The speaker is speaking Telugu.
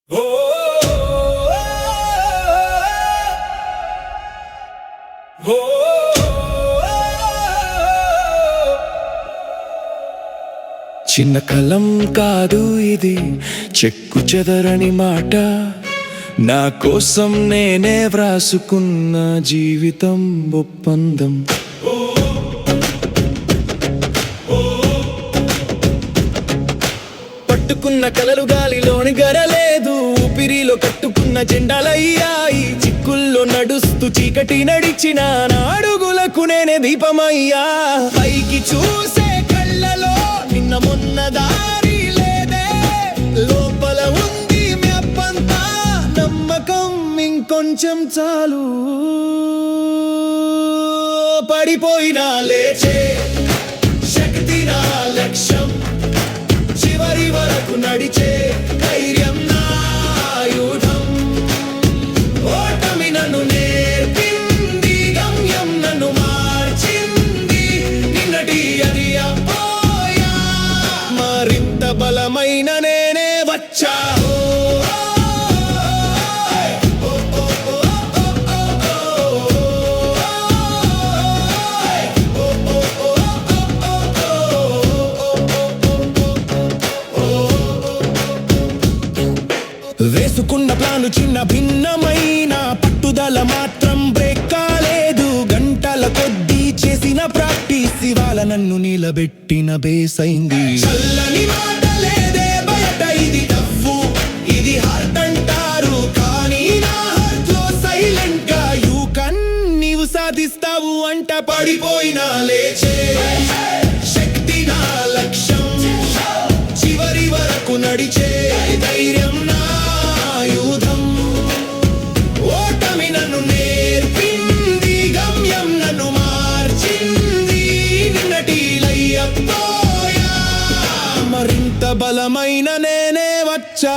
చిన్న కలం కాదు ఇది, చెక్కు చెదరని మాట. నా కోసం నేనే వ్రాసుకున్న జీవితం ఒప్పందం. పట్టుకున్న కలలు గాలిలోని గరలేదు, ఊపిరిలో కట్టుకున్న జెండాలయ్యాయి. చిక్కుల్లో నడుస్తూ చీకటి నడిచిన నా అడుగులకు నేనే దీపమయ్యా. పైకి చూసే కళ్ళలో నిన్న మొన్న దారి లేదే, లోపల ఉంది మెప్పంతా నమ్మకం ఇంకొంచెం చాలు. పడిపోయినా లేచే శక్తి నా లక్ష్యం, చివరి వరకు నడిచే ధైర్యం నా ఆయుధం. ఓటమి నన్ను నేర్పింది, గమ్యం నన్ను మార్చింది. నిన్నటి అది అపోయా, మరింత బలమైన నేనే వచ్చా. వేసుకున్న ప్లాను చిన్న భిన్నమైన, పట్టుదల మాత్రం బ్రేక్ కాలేదు. గంటల కొద్దీ చేసిన ప్రాక్టీస్ ఇవాళ నన్ను నిలబెట్టిన బేస్ అయింది. చల్లని మాట లేదే బయట, ఇది డవ్వు, ఇది హార్ట్ అంటారు. కానీ నా హార్ట్ లో సైలెంట్ గా యూ కన్, నీవు సాధిస్తావు అంట. పడిపోయినా లేచే శక్తి నా లక్ష్యం, చివరి వరకు నడిచే ధైర్యం నా ఆయుధం. ఓటమి నన్ను నేర్పింది, గమ్యం నన్ను మార్చింది. నిన్నటి లయ్యపోయా, మరింత బలమైన నేనే వచ్చా.